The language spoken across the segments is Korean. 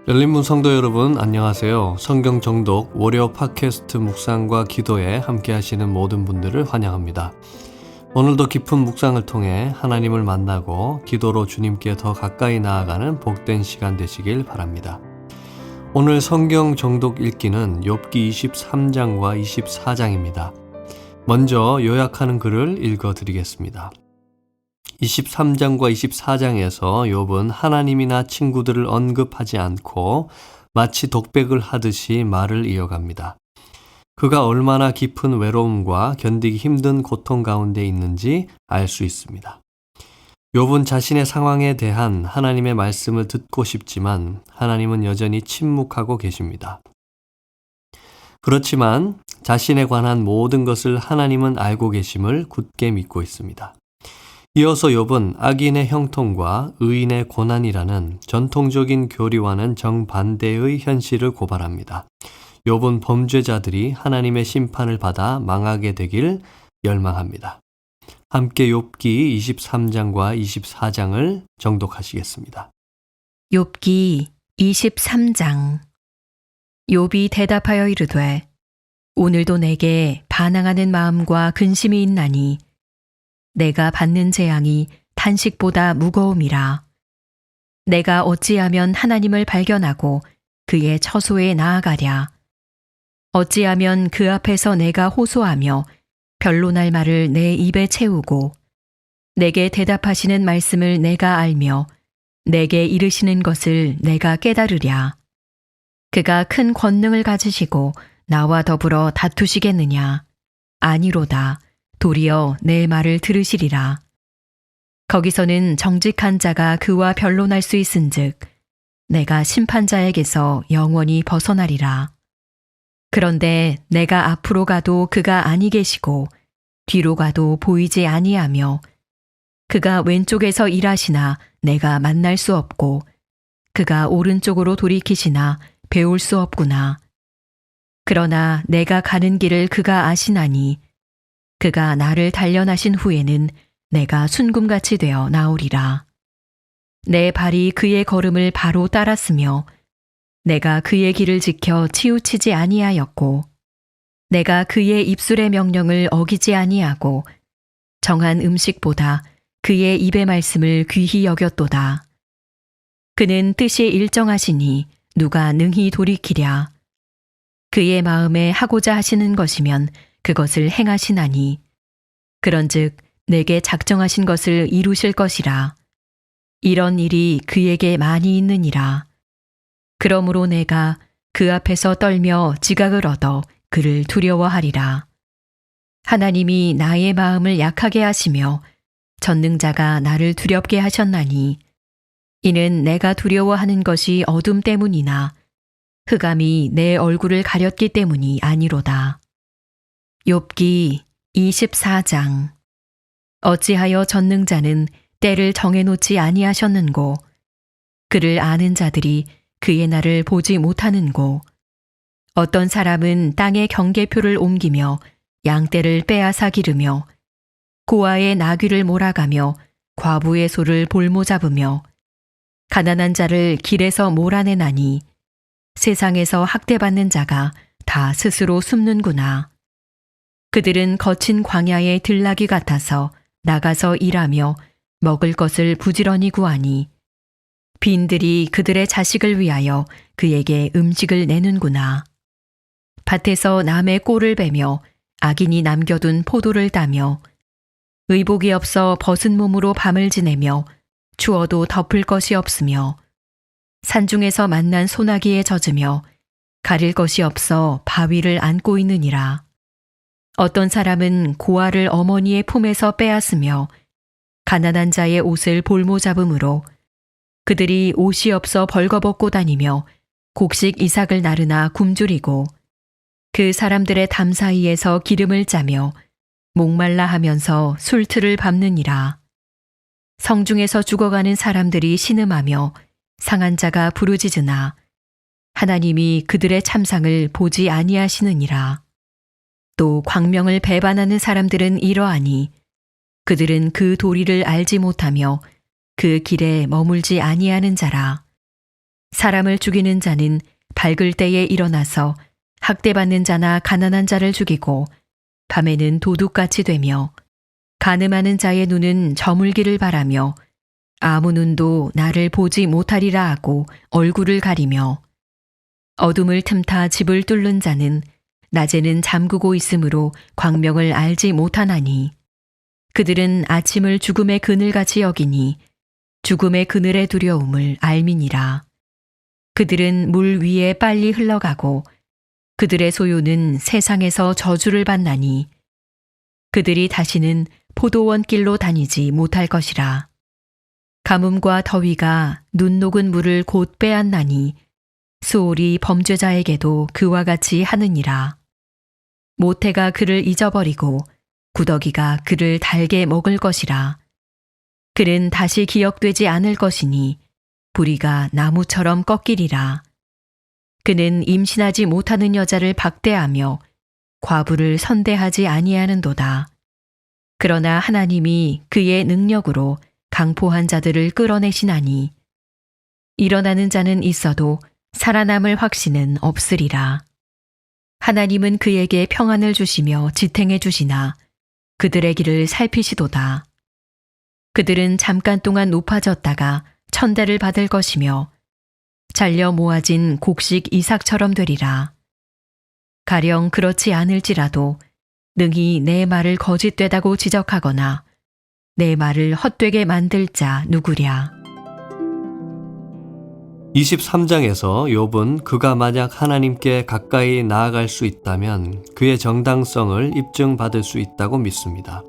열린문 성도 여러분 안녕하세요. 성경 정독 월요 팟캐스트 묵상과 기도에 함께 하시는 모든 분들을 환영합니다. 오늘도 깊은 묵상을 통해 하나님을 만나고 기도로 주님께 더 가까이 나아가는 복된 시간 되시길 바랍니다. 오늘 성경 정독 읽기는 욥기 23장과 24장입니다. 먼저 요약하는 글을 읽어드리겠습니다. 23장과 24장에서 욥은 하나님이나 친구들을 언급하지 않고 마치 독백을 하듯이 말을 이어갑니다. 그가 얼마나 깊은 외로움과 견디기 힘든 고통 가운데 있는지 알 수 있습니다. 욥은 자신의 상황에 대한 하나님의 말씀을 듣고 싶지만 하나님은 여전히 침묵하고 계십니다. 그렇지만 자신에 관한 모든 것을 하나님은 알고 계심을 굳게 믿고 있습니다. 이어서 욥은 악인의 형통과 의인의 고난이라는 전통적인 교리와는 정반대의 현실을 고발합니다. 욥은 범죄자들이 하나님의 심판을 받아 망하게 되길 열망합니다. 함께 욥기 23장과 24장을 정독하시겠습니다. 욥기 23장. 욥이 대답하여 이르되 오늘도 내게 반항하는 마음과 근심이 있나니 내가 받는 재앙이 탄식보다 무거움이라. 내가 어찌하면 하나님을 발견하고 그의 처소에 나아가랴. 어찌하면 그 앞에서 내가 호소하며 변론할 말을 내 입에 채우고 내게 대답하시는 말씀을 내가 알며 내게 이르시는 것을 내가 깨달으랴. 그가 큰 권능을 가지시고 나와 더불어 다투시겠느냐? 아니로다. 도리어 내 말을 들으시리라. 거기서는 정직한 자가 그와 변론할 수 있은즉 내가 심판자에게서 영원히 벗어나리라. 그런데 내가 앞으로 가도 그가 아니 계시고 뒤로 가도 보이지 아니하며 그가 왼쪽에서 일하시나 내가 만날 수 없고 그가 오른쪽으로 돌이키시나 배울 수 없구나. 그러나 내가 가는 길을 그가 아시나니 그가 나를 단련하신 후에는 내가 순금같이 되어 나오리라. 내 발이 그의 걸음을 바로 따랐으며 내가 그의 길을 지켜 치우치지 아니하였고 내가 그의 입술의 명령을 어기지 아니하고 정한 음식보다 그의 입의 말씀을 귀히 여겼도다. 그는 뜻이 일정하시니 누가 능히 돌이키랴. 그의 마음에 하고자 하시는 것이면 그것을 행하시나니 그런즉 내게 작정하신 것을 이루실 것이라. 이런 일이 그에게 많이 있느니라. 그러므로 내가 그 앞에서 떨며 지각을 얻어 그를 두려워하리라. 하나님이 나의 마음을 약하게 하시며 전능자가 나를 두렵게 하셨나니 이는 내가 두려워하는 것이 어둠 때문이나 흑암이 내 얼굴을 가렸기 때문이 아니로다. 욥기 24장. 어찌하여 전능자는 때를 정해놓지 아니하셨는고 그를 아는 자들이 그의 날을 보지 못하는고 어떤 사람은 땅의 경계표를 옮기며 양떼를 빼앗아 기르며 고아의 나귀를 몰아가며 과부의 소를 볼모 잡으며 가난한 자를 길에서 몰아내나니 세상에서 학대받는 자가 다 스스로 숨는구나. 그들은 거친 광야의 들나귀 같아서 나가서 일하며 먹을 것을 부지런히 구하니 빈들이 그들의 자식을 위하여 그에게 음식을 내는구나. 밭에서 남의 꼴을 베며 악인이 남겨둔 포도를 따며 의복이 없어 벗은 몸으로 밤을 지내며 추워도 덮을 것이 없으며 산중에서 만난 소나기에 젖으며 가릴 것이 없어 바위를 안고 있느니라. 어떤 사람은 고아를 어머니의 품에서 빼앗으며 가난한 자의 옷을 볼모 잡음으로 그들이 옷이 없어 벌거벗고 다니며 곡식 이삭을 나르나 굶주리고 그 사람들의 담 사이에서 기름을 짜며 목말라 하면서 술틀을 밟느니라. 성중에서 죽어가는 사람들이 신음하며 상한 자가 부르짖으나 하나님이 그들의 참상을 보지 아니하시느니라. 또 광명을 배반하는 사람들은 이러하니 그들은 그 도리를 알지 못하며 그 길에 머물지 아니하는 자라. 사람을 죽이는 자는 밝을 때에 일어나서 학대받는 자나 가난한 자를 죽이고 밤에는 도둑같이 되며 간음하는 자의 눈은 저물기를 바라며 아무 눈도 나를 보지 못하리라 하고 얼굴을 가리며 어둠을 틈타 집을 뚫는 자는 낮에는 잠그고 있으므로 광명을 알지 못하나니 그들은 아침을 죽음의 그늘같이 여기니 죽음의 그늘의 두려움을 알미니라. 그들은 물 위에 빨리 흘러가고 그들의 소유는 세상에서 저주를 받나니 그들이 다시는 포도원 길로 다니지 못할 것이라. 가뭄과 더위가 눈 녹은 물을 곧 빼앗나니 수올이 범죄자에게도 그와 같이 하느니라. 모태가 그를 잊어버리고 구더기가 그를 달게 먹을 것이라. 그는 다시 기억되지 않을 것이니 부리가 나무처럼 꺾이리라. 그는 임신하지 못하는 여자를 박대하며 과부를 선대하지 아니하는도다. 그러나 하나님이 그의 능력으로 강포한 자들을 끌어내시나니 일어나는 자는 있어도 살아남을 확신은 없으리라. 하나님은 그에게 평안을 주시며 지탱해 주시나 그들의 길을 살피시도다. 그들은 잠깐 동안 높아졌다가 천대를 받을 것이며 잘려 모아진 곡식 이삭처럼 되리라. 가령 그렇지 않을지라도 능히 내 말을 거짓되다고 지적하거나 내 말을 헛되게 만들 자 누구랴. 23장에서 욥은 그가 만약 하나님께 가까이 나아갈 수 있다면 그의 정당성을 입증받을 수 있다고 믿습니다.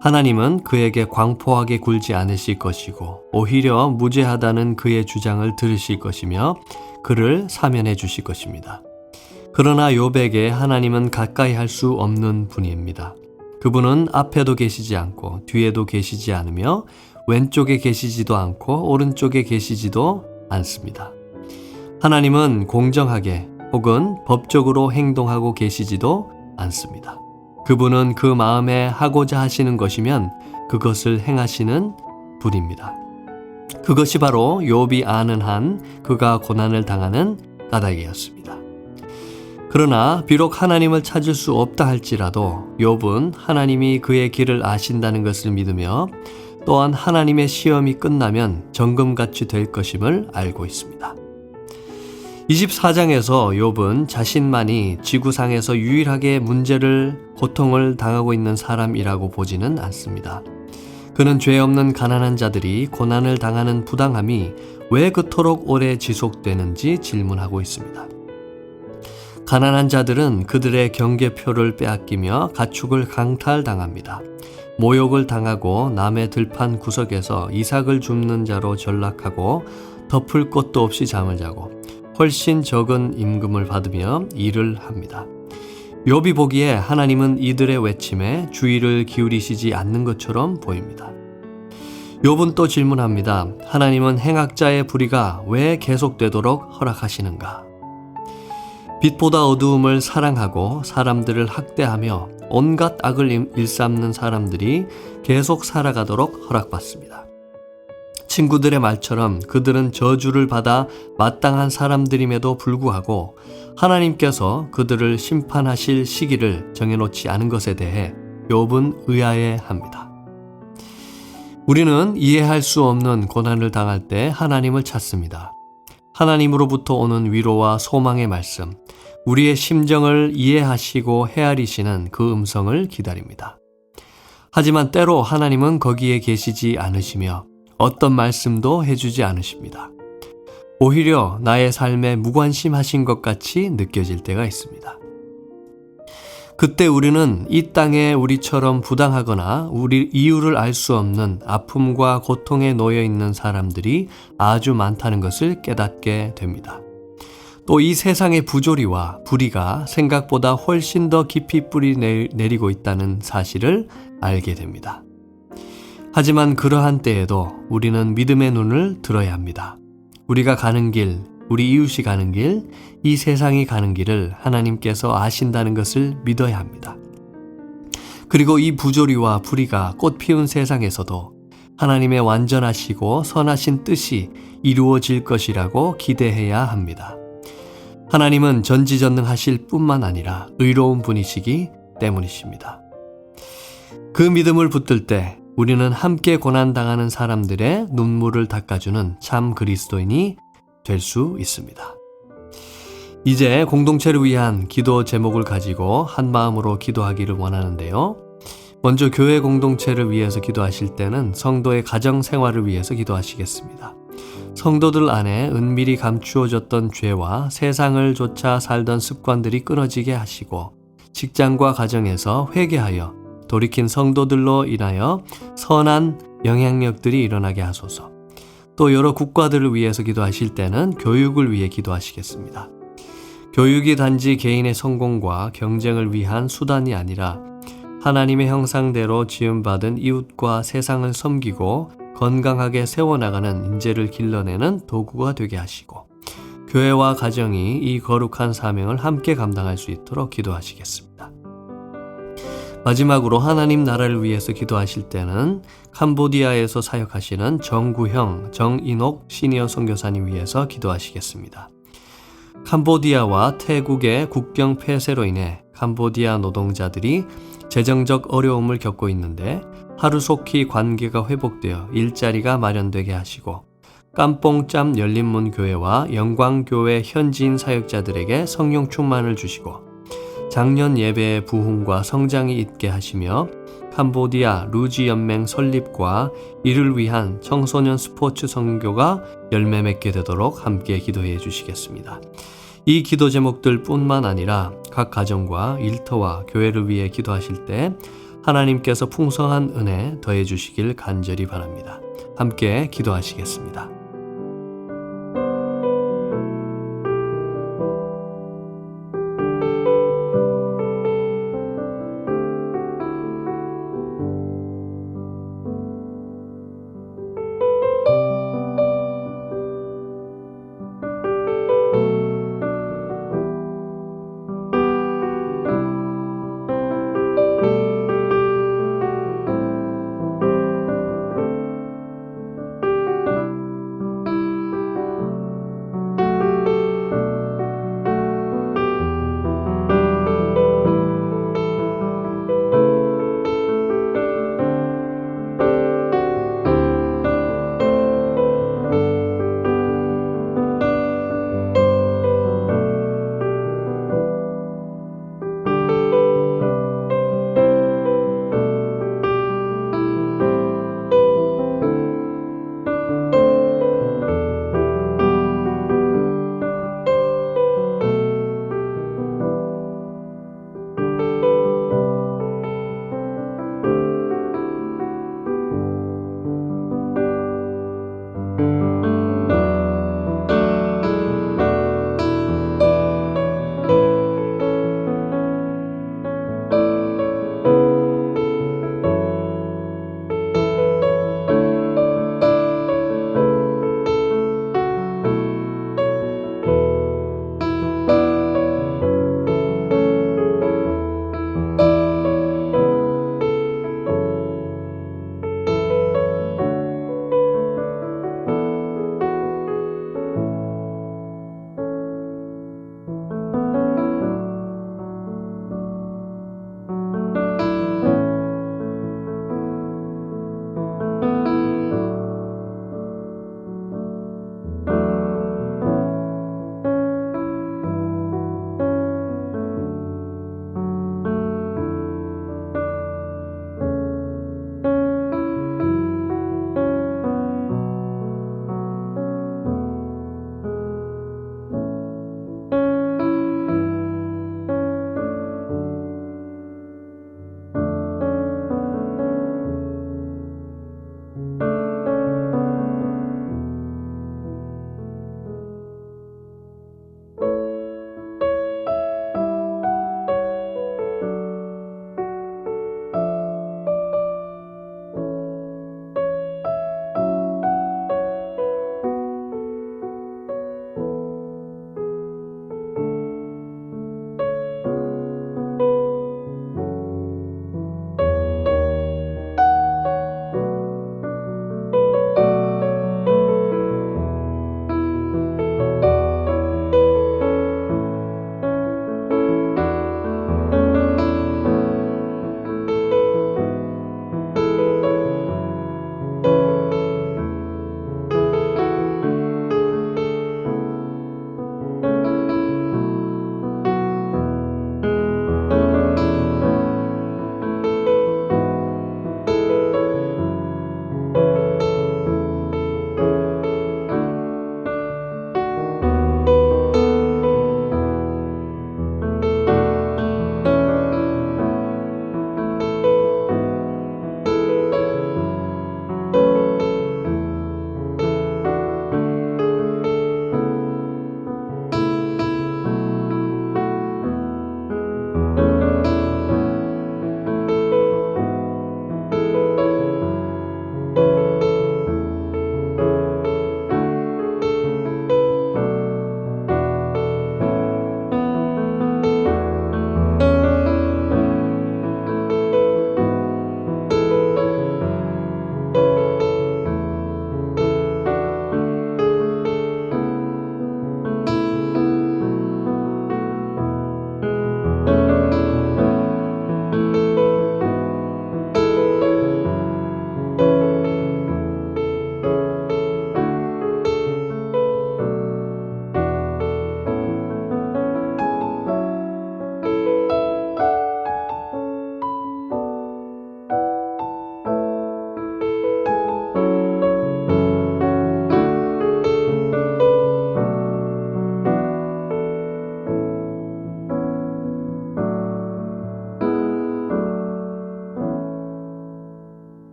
하나님은 그에게 광포하게 굴지 않으실 것이고 오히려 무죄하다는 그의 주장을 들으실 것이며 그를 사면해 주실 것입니다. 그러나 욥에게 하나님은 가까이 할 수 없는 분입니다. 그분은 앞에도 계시지 않고 뒤에도 계시지 않으며 왼쪽에 계시지도 않고 오른쪽에 계시지도 않습니다. 하나님은 공정하게 혹은 법적으로 행동하고 계시지도 않습니다. 그분은 그 마음에 하고자 하시는 것이면 그것을 행하시는 분입니다. 그것이 바로 욥이 아는 한 그가 고난을 당하는 까닭이었습니다. 그러나 비록 하나님을 찾을 수 없다 할지라도 욥은 하나님이 그의 길을 아신다는 것을 믿으며 또한 하나님의 시험이 끝나면 정금같이 될 것임을 알고 있습니다. 24장에서 욥은 자신만이 지구상에서 유일하게 고통을 당하고 있는 사람이라고 보지는 않습니다. 그는 죄 없는 가난한 자들이 고난을 당하는 부당함이 왜 그토록 오래 지속되는지 질문하고 있습니다. 가난한 자들은 그들의 경계표를 빼앗기며 가축을 강탈당합니다. 모욕을 당하고 남의 들판 구석에서 이삭을 줍는 자로 전락하고 덮을 것도 없이 잠을 자고 훨씬 적은 임금을 받으며 일을 합니다. 욥이 보기에 하나님은 이들의 외침에 주의를 기울이시지 않는 것처럼 보입니다. 욥은 또 질문합니다. 하나님은 행악자의 불의가 왜 계속되도록 허락하시는가? 빛보다 어두움을 사랑하고 사람들을 학대하며 온갖 악을 일삼는 사람들이 계속 살아가도록 허락받습니다. 친구들의 말처럼 그들은 저주를 받아 마땅한 사람들임에도 불구하고 하나님께서 그들을 심판하실 시기를 정해놓지 않은 것에 대해 욥은 의아해합니다. 우리는 이해할 수 없는 고난을 당할 때 하나님을 찾습니다. 하나님으로부터 오는 위로와 소망의 말씀, 우리의 심정을 이해하시고 헤아리시는 그 음성을 기다립니다. 하지만 때로 하나님은 거기에 계시지 않으시며 어떤 말씀도 해주지 않으십니다. 오히려 나의 삶에 무관심하신 것 같이 느껴질 때가 있습니다. 그때 우리는 이 땅에 우리처럼 부당하거나 우리 이유를 알 수 없는 아픔과 고통에 놓여 있는 사람들이 아주 많다는 것을 깨닫게 됩니다. 또 이 세상의 부조리와 불의가 생각보다 훨씬 더 깊이 뿌리 내리고 있다는 사실을 알게 됩니다. 하지만 그러한 때에도 우리는 믿음의 눈을 들어야 합니다. 우리가 가는 길, 우리 이웃이 가는 길, 이 세상이 가는 길을 하나님께서 아신다는 것을 믿어야 합니다. 그리고 이 부조리와 불의가 꽃 피운 세상에서도 하나님의 완전하시고 선하신 뜻이 이루어질 것이라고 기대해야 합니다. 하나님은 전지전능하실 뿐만 아니라 의로운 분이시기 때문이십니다. 그 믿음을 붙들 때 우리는 함께 고난당하는 사람들의 눈물을 닦아주는 참 그리스도인이 될 수 있습니다. 이제 공동체를 위한 기도 제목을 가지고 한 마음으로 기도하기를 원하는데요. 먼저 교회 공동체를 위해서 기도하실 때는 성도의 가정 생활을 위해서 기도하시겠습니다. 성도들 안에 은밀히 감추어졌던 죄와 세상을 좇아 살던 습관들이 끊어지게 하시고 직장과 가정에서 회개하여 돌이킨 성도들로 인하여 선한 영향력들이 일어나게 하소서. 또 여러 국가들을 위해서 기도하실 때는 교육을 위해 기도하시겠습니다. 교육이 단지 개인의 성공과 경쟁을 위한 수단이 아니라 하나님의 형상대로 지음받은 이웃과 세상을 섬기고 건강하게 세워나가는 인재를 길러내는 도구가 되게 하시고 교회와 가정이 이 거룩한 사명을 함께 감당할 수 있도록 기도하시겠습니다. 마지막으로 하나님 나라를 위해서 기도하실 때는 캄보디아에서 사역하시는 정구형, 정인옥 시니어 선교사님 위해서 기도하시겠습니다. 캄보디아와 태국의 국경 폐쇄로 인해 캄보디아 노동자들이 재정적 어려움을 겪고 있는데 하루속히 관계가 회복되어 일자리가 마련되게 하시고 깜뽕짬 열린문 교회와 영광교회 현지인 사역자들에게 성령 충만을 주시고 작년 예배의 부흥과 성장이 있게 하시며 캄보디아 루지 연맹 설립과 이를 위한 청소년 스포츠 선교가 열매 맺게 되도록 함께 기도해 주시겠습니다. 이 기도 제목들 뿐만 아니라 각 가정과 일터와 교회를 위해 기도하실 때 하나님께서 풍성한 은혜 더해 주시길 간절히 바랍니다. 함께 기도하시겠습니다.